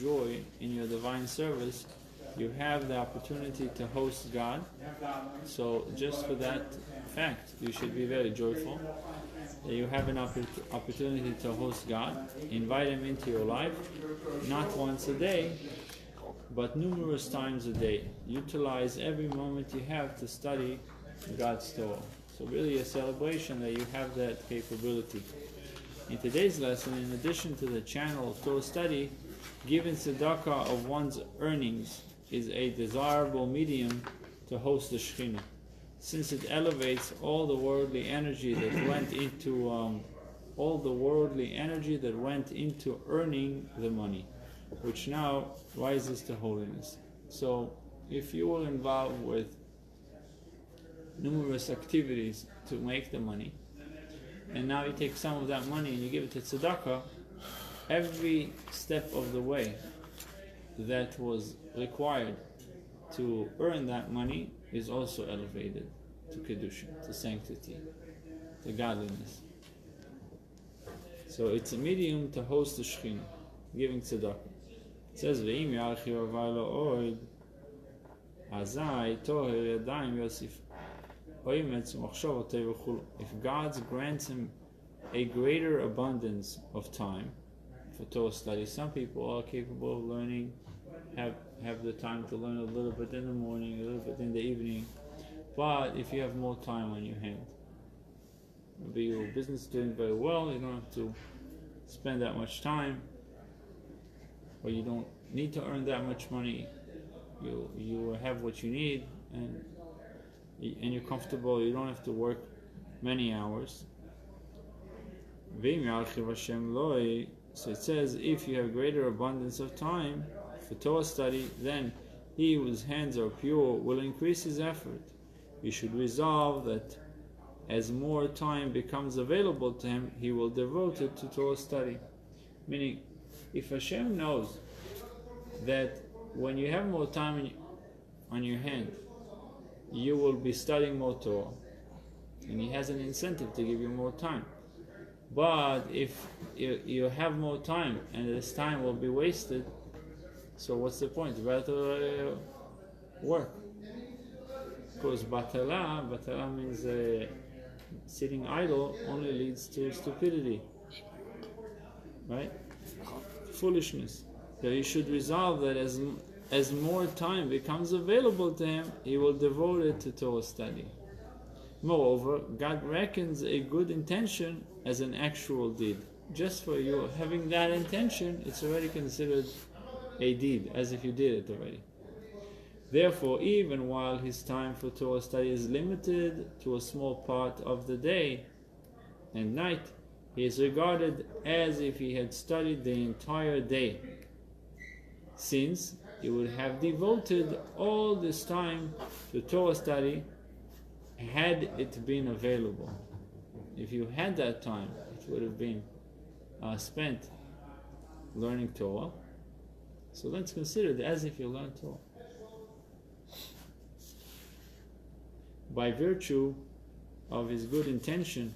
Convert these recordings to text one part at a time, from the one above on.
joy in your divine service, you have the opportunity to host God. So just for that fact, you should be very joyful. You have an opportunity to host God, invite Him into your life, not once a day, but numerous times a day. Utilize every moment you have to study God's Torah. So really a celebration that you have that capability. In today's lesson, in addition to the channel of Torah study, giving tzedakah of one's earnings is a desirable medium to host the Shekhinah, since it elevates all the worldly energy that went into earning the money, which now rises to holiness. So if you were involved with numerous activities to make the money, and now you take some of that money and you give it to tzedakah, every step of the way that was required to earn that money is also elevated to kedusha, to sanctity, to godliness. So it's a medium to host the Shekhinah, giving tzedakah. It says, "Ve'im yarchi orvaylo oid, azai toher yadayim yosif oimetz machshavotei v'chulu." If God grants him a greater abundance of time for Torah study, some people are capable of learning, have the time to learn a little bit in the morning, a little bit in the evening. But if you have more time on your hand, maybe your business is doing very well, you don't have to spend that much time, or you don't need to earn that much money, you have what you need, and you're comfortable, you don't have to work many hours. So it says, if you have greater abundance of time for Torah study, then he whose hands are pure will increase his effort. You should resolve that as more time becomes available to him, he will devote it to Torah study. Meaning, if Hashem knows that when you have more time on your hand, you will be studying more Torah, and He has an incentive to give you more time. But if you have more time and this time will be wasted, so what's the point? Rather work. Because batala means sitting idle only leads to stupidity, right? Foolishness. So you should resolve that as more time becomes available to him, he will devote it to Torah study. Moreover, God reckons a good intention as an actual deed. Just for you having that intention, it's already considered a deed, as if you did it already. Therefore, even while his time for Torah study is limited to a small part of the day and night, he is regarded as if he had studied the entire day, since he would have devoted all this time to Torah study had it been available. If you had that time, it would have been spent learning Torah. So let's consider it as if you learned Torah. By virtue of his good intention,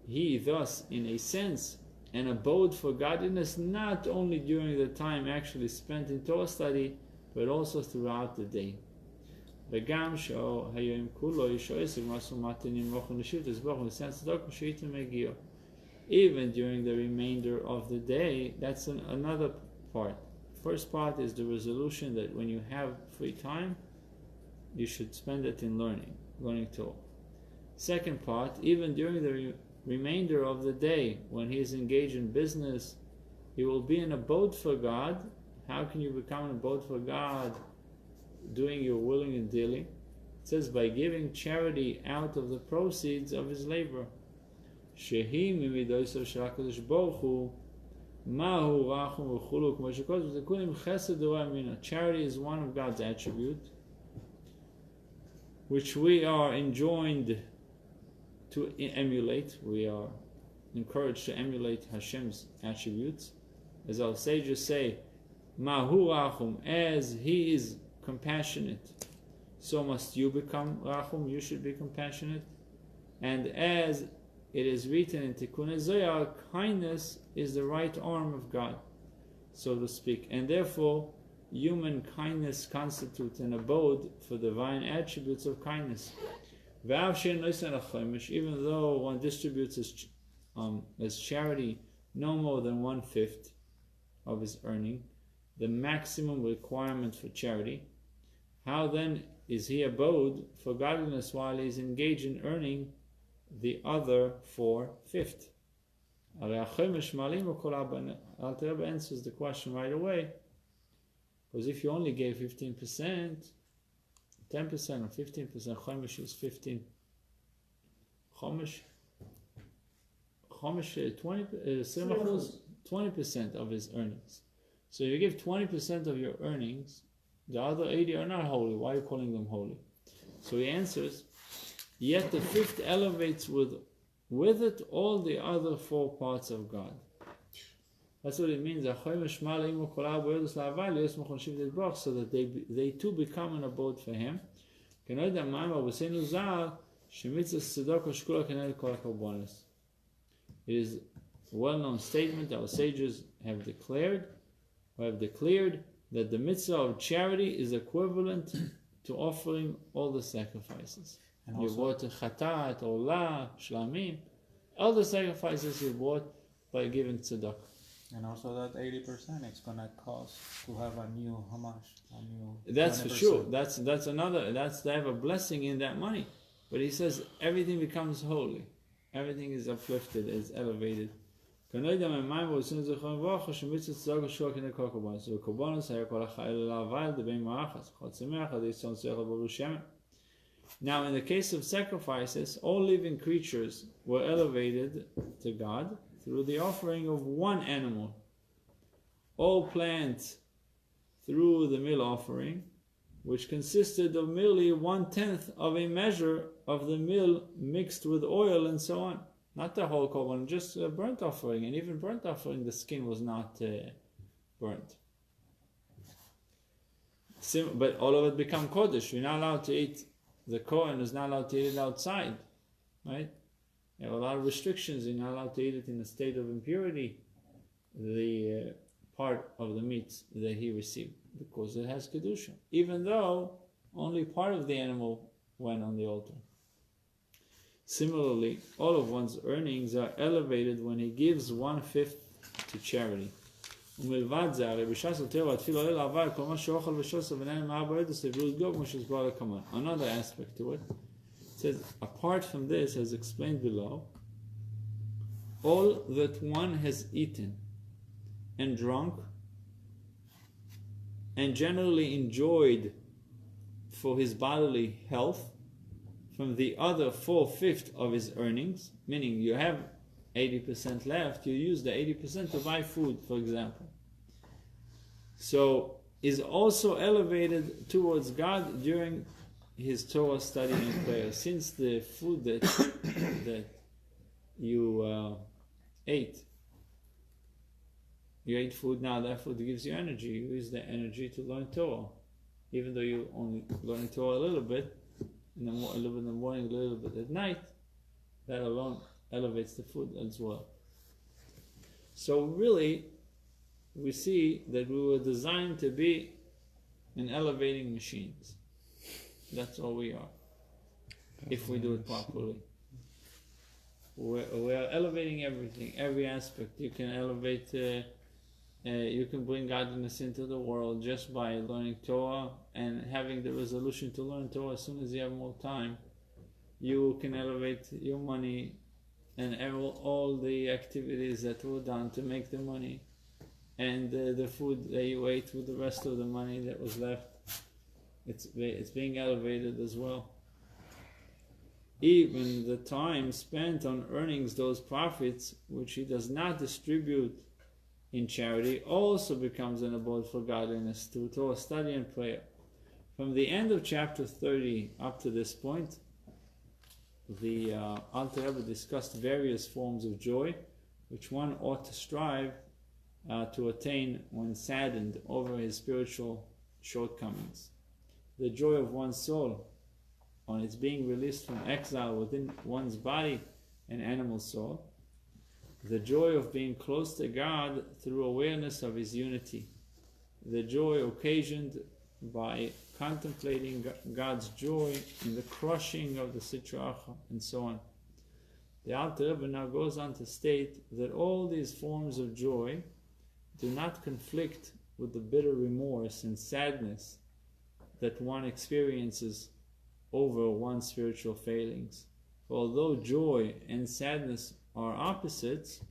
he thus, in a sense, an abode for godliness not only during the time actually spent in Torah study, but also throughout the day. Even during the remainder of the day, that's another part. First part is the resolution that when you have free time, you should spend it in learning Torah. Second part, even during the remainder of the day, when he is engaged in business, he will be an abode for God. How can you become an abode for God? Doing your willing and dealing. It says, by giving charity out of the proceeds of his labor. Charity is one of God's attributes, which we are enjoined to emulate. We are encouraged to emulate Hashem's attributes. As our sages say, Mahu Rachum, as He is compassionate, so must you become Rachum, you should be compassionate. And as it is written in Tikkun Zohar, kindness is the right arm of God. so to speak, and therefore human kindness constitutes an abode for divine attributes of kindness. Even though one distributes as charity no more than 1/5 of his earning, the maximum requirement for charity, how then is he abode for godliness while he is engaged in earning the other 4/5? Alter Rebbe answers the question right away, because if you only gave 15%, 10% or 15%, Chomish is 15. Chomish 20% of his earnings. So if you give 20% of your earnings, the other 80 are not holy. Why are you calling them holy? So he answers, yet the 5th elevates with it all the other 4 parts of God. That's what it means. So that they too become an abode for him. It is a well-known statement that our sages have declared that the mitzvah of charity is equivalent to offering all the sacrifices. You brought chatat, olah, shlamim, all the sacrifices you brought by giving tzedakah. And also that 80% it's gonna cost to have a new hamash, a new. That's 20%. For sure. That's another. They have a blessing in that money. But he says everything becomes holy, everything is uplifted, is elevated. So now, in the case of sacrifices, all living creatures were elevated to God through the offering of one animal. All plants through the meal offering, which consisted of merely 1/10 of a measure of the meal mixed with oil and so on. Not the whole korban, just a burnt offering. And even burnt offering, the skin was not burnt. But all of it become kodesh. You're not allowed to eat. The Kohen is not allowed to eat it outside, right? There are a lot of restrictions. You're not allowed to eat it in a state of impurity, the part of the meat that he received, because it has kedusha, even though only part of the animal went on the altar. Similarly, all of one's earnings are elevated when he gives 1/5 to charity. Another aspect to it, it says, apart from this, as explained below, all that one has eaten and drunk and generally enjoyed for his bodily health from the other 4/5 of his earnings, meaning you have 80% left, you use the 80% to buy food, for example. So is also elevated towards God during his Torah study and prayer. Since the food that you ate food now, that food gives you energy. You use the energy to learn Torah, even though you only learn Torah a little bit in the morning, a little bit at night. That alone elevates the food as well. So really, we see that we were designed to be an elevating machines. That's all we are, if we do it properly. We're elevating everything, every aspect. You can elevate, you can bring godliness into the world just by learning Torah and having the resolution to learn Torah as soon as you have more time. You can elevate your money and all the activities that were done to make the money, and the food that you ate with the rest of the money that was left, it's being elevated as well. Even the time spent on earnings those profits which he does not distribute in charity also becomes an abode for godliness through Torah study and prayer. From the end of chapter 30 up to this point, the Alter Rebbe discussed various forms of joy which one ought to strive to attain when saddened over his spiritual shortcomings. The joy of one's soul on its being released from exile within one's body and animal soul. the joy of being close to God through awareness of His unity, the joy occasioned by contemplating God's joy in the crushing of the Sitra Achra, and so on. The Alter Rebbe now goes on to state that all these forms of joy do not conflict with the bitter remorse and sadness that one experiences over one's spiritual failings. For although joy and sadness are opposites,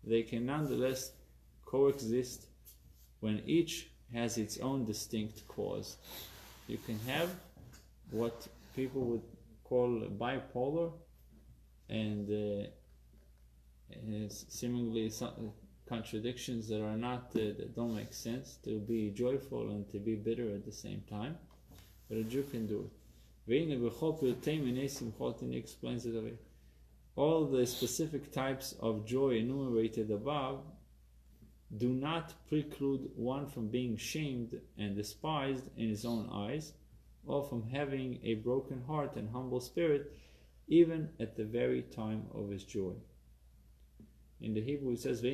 they can nonetheless coexist when each has its own distinct cause. You can have what people would call bipolar, and seemingly some contradictions that are not that don't make sense, to be joyful and to be bitter at the same time. But a Jew can do it. He explains it away. All the specific types of joy enumerated above do not preclude one from being shamed and despised in his own eyes, or from having a broken heart and humble spirit, even at the very time of his joy. In the Hebrew it says, for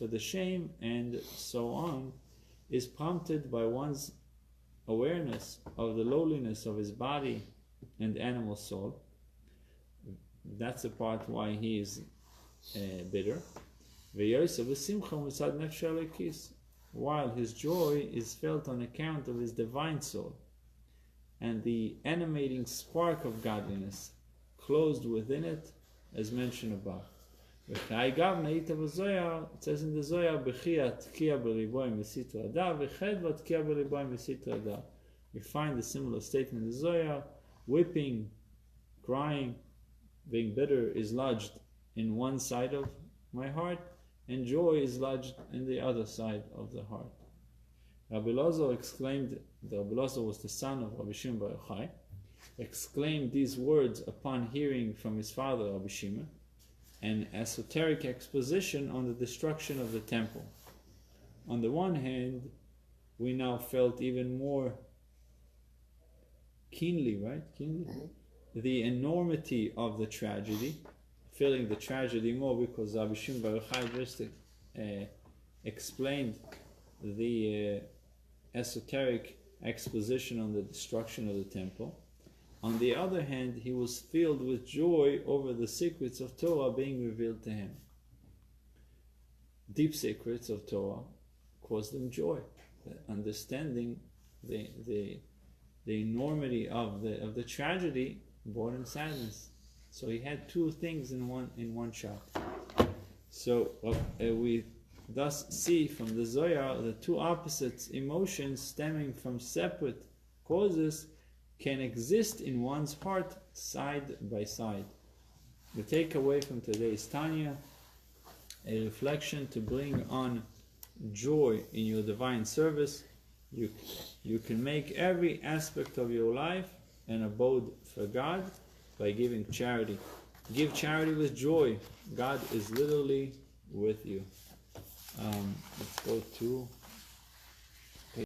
the shame and so on is prompted by one's awareness of the lowliness of his body and animal soul. That's the part why he is bitter. While his joy is felt on account of his divine soul and the animating spark of godliness closed within it, as mentioned above. It says in the Zohar, you find a similar statement in the Zohar. Weeping, crying, being bitter is lodged in one side of my heart, and joy is lodged in the other side of the heart. Rabbi Lozo exclaimed, Rabbi Lozo was the son of Rabbi Shimon Bar Yochai, exclaimed these words upon hearing from his father Rabbi Shimon, an esoteric exposition on the destruction of the temple. On the one hand, we now felt even more keenly, the enormity of the tragedy, feeling the tragedy more because Rabbi Shimon Bar Yochai just explained the esoteric exposition on the destruction of the temple. On the other hand, he was filled with joy over the secrets of Torah being revealed to him. Deep secrets of Torah caused him joy. Understanding the enormity of the tragedy brought him sadness. So he had two things in one shot. So we thus see from the Zohar the two opposite emotions stemming from separate causes can exist in one's heart side by side. The takeaway from today's Tanya, a reflection to bring on joy in your divine service. You can make every aspect of your life an abode for God by giving charity. Give charity with joy. God is literally with you. Let's go to